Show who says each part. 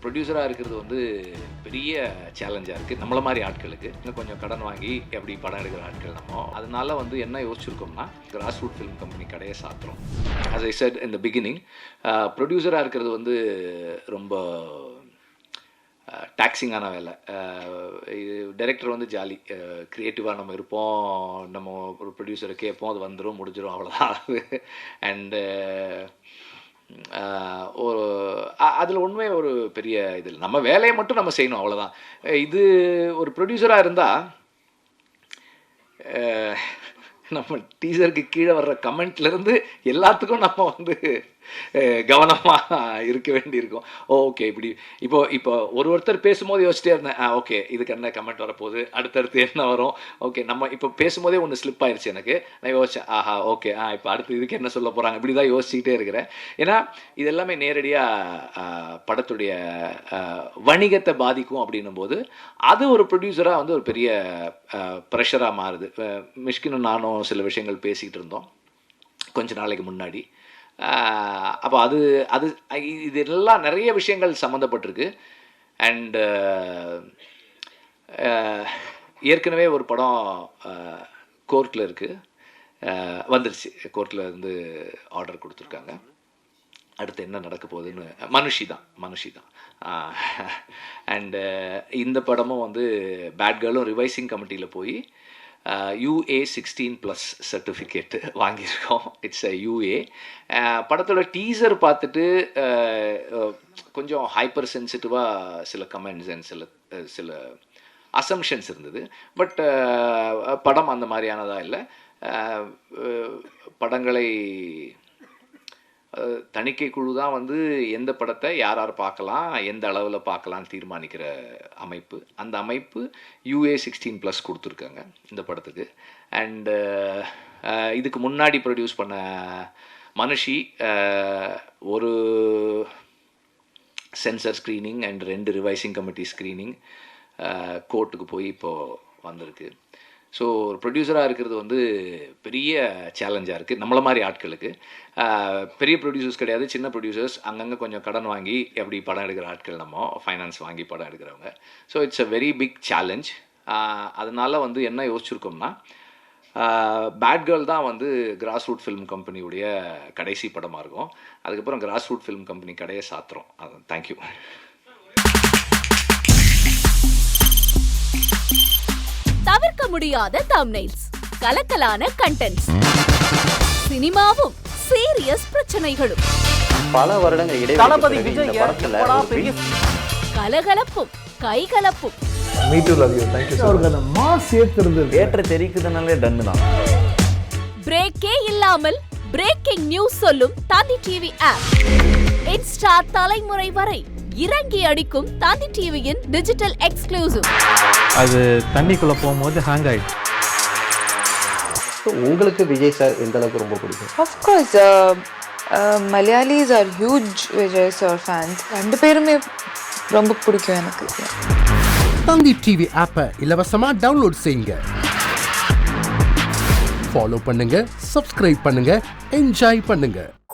Speaker 1: ப்ரொடியூசராக இருக்கிறது வந்து பெரிய சேலஞ்சாக இருக்குது நம்மள மாதிரி ஆட்களுக்கு. இன்னும் கொஞ்சம் கடன் வாங்கி எப்படி படம் எடுக்கிற ஆட்கள் நம்ம. அதனால வந்து என்ன யோசிச்சிருக்கோம்னா, கிராஸ் ரூட் ஃபிலிம் கம்பெனி கடையை சாத்துறோம். as I said in the beginning, ப்ரொடியூசராக இருக்கிறது வந்து ரொம்ப டாக்ஸிங்கான வேலை. இது டைரக்டர் வந்து ஜாலி, க்ரியேட்டிவாக நம்ம இருப்போம், நம்ம ஒரு ப்ரொடியூசரை கேட்போம், அது வந்துடும், முடிஞ்சிடும், அவ்வளோதான். அண்டு ஒரு அதில் உண்மை ஒரு பெரிய இது இல்லை, நம்ம வேலையை மட்டும் நம்ம செய்யணும், அவ்வளோதான். இது ஒரு ப்ரொடியூசராக இருந்தால் நம்ம டீசருக்கு கீழே வர்ற கமெண்ட்லேருந்து எல்லாத்துக்கும் நம்ம வந்து கவனமாக இருக்க வேண்டியிருக்கும். ஓகே, இப்படி இப்போ ஒருத்தர் பேசும்போது யோசிச்சிட்டே இருந்தேன், ஓகே இதுக்கு என்ன கமெண்ட் வரப்போகுது, அடுத்தடுத்து என்ன வரும், ஓகே நம்ம இப்போ பேசும்போதே ஒன்று ஸ்லிப் ஆயிடுச்சு எனக்கு. நான் யோசித்தேன், ஓகே இப்போ அடுத்து இதுக்கு என்ன சொல்ல போகிறாங்க, இப்படி தான் யோசிச்சுக்கிட்டே இருக்கிறேன். ஏன்னா இது எல்லாமே நேரடியாக படத்துடைய வணிகத்தை பாதிக்கும் அப்படின்னும் போது அது ஒரு ப்ரொடியூசராக வந்து ஒரு பெரிய ப்ரெஷராக மாறுது. மிஷ்கினும் நானும் சில விஷயங்கள் பேசிக்கிட்டு இருந்தோம் கொஞ்ச நாளைக்கு முன்னாடி. அப்போ அது இதெல்லாம் நிறைய விஷயங்கள் சம்மந்தப்பட்டிருக்கு. அண்டு ஏற்கனவே ஒரு படம் கோர்ட்டில் இருக்குது, வந்துருச்சு, கோர்ட்டில் இருந்து ஆர்டர் கொடுத்துருக்காங்க. அடுத்து என்ன நடக்க போகுதுன்னு மனுஷி தான். அண்டு இந்த படமும் வந்து பேட் கேர்ளும் ரிவைசிங் கமிட்டியில் போய் UA 16+ சர்டிஃபிகேட்டு வாங்கியிருக்கோம். It's UA. படத்தோட டீசர் பார்த்துட்டு கொஞ்சம் ஹைப்பர் சென்சிட்டிவாக சில கமெண்ட்ஸ் அண்ட் சில அசம்ஷன்ஸ் இருந்தது. பட் படம் அந்த மாதிரியானதாக இல்லை. படங்களை தணிக்கை குழு தான் வந்து எந்த படத்தை யார் பார்க்கலாம், எந்த அளவில் பார்க்கலான்னு தீர்மானிக்கிற அமைப்பு. அந்த அமைப்பு UA 16+ கொடுத்துருக்காங்க இந்த படத்துக்கு. அண்டு இதுக்கு முன்னாடி ப்ரொடியூஸ் பண்ண மனுஷி ஒரு sensor screening and 2 revising committee screening கோர்ட்டுக்கு போய் இப்போது வந்திருக்கு. ஸோ ஒரு ப்ரொடியூசராக இருக்கிறது வந்து பெரிய சேலஞ்சாக இருக்குது நம்மள மாதிரி ஆட்களுக்கு. பெரிய ப்ரொடியூசர்ஸ் கிடையாது, சின்ன ப்ரொடியூசர்ஸ், அங்கங்கே கொஞ்சம் கடன் வாங்கி எப்படி படம் எடுக்கிற ஆட்கள், நம்ம ஃபைனான்ஸ் வாங்கி படம் எடுக்கிறவங்க. So it's a very big challenge. அதனால வந்து என்ன யோசிச்சிருக்கோம்னா, பேட் கேர்ள் தான் வந்து கிராஸ் ரூட் ஃபிலிம் கம்பெனியுடைய கடைசி படமாக இருக்கும். அதுக்கப்புறம் கிராஸ் ரூட் ஃபிலிம் கம்பெனி கடையை சாத்துறோம். அது தேங்க்யூ.
Speaker 2: தவிர்க்க முடியாத தம்ப்நெயில்ஸ், கலக்கலான கண்டென்ட்ஸ், சினிமாவும் சீரியஸ் பிரச்சனைகளும்,
Speaker 3: பல வருடங்கள்
Speaker 4: தளபதி
Speaker 3: இடைவெளி
Speaker 4: விஜய் பெரிய
Speaker 2: கலகலப்பும் கைகலப்பும்.
Speaker 5: Me too, love you. Thank you so much. அவருக்கு அந்த மாஸ் ஏத்துறது
Speaker 3: ஏற்ற தெரிக்குதுனாலே டன்னு தான்.
Speaker 2: பிரேக்கே இல்லாமல் பிரேக்கிங் நியூஸ் சொல்லும் தந்தி டிவி ஆப். இன்ஸ்டா தலைமுறை வரை இறங்கி அடிக்கும் தந்தி டிவியின் டிஜிட்டல் எக்ஸ்க்ளூசிவ்.
Speaker 5: அது தண்ணிக்குள்ள போகும்போது ஹேங் ஆயிடுச்சு.
Speaker 3: உங்களுக்கு விஜய் சார் எந்த அளவுக்கு ரொம்ப பிடிக்கும்?
Speaker 6: Of course, Malayalis are huge Vijay sir fans. ரெண்டு பேருமே ரொம்ப பிடிக்கும் எனக்கு.
Speaker 7: தந்தி டிவி ஆப்பை இலவசமா டவுன்லோட் செய்யுங்க, ஃபாலோ பண்ணுங்க, சப்ஸ்கிரைப் பண்ணுங்க, என்ஜாய் பண்ணுங்க.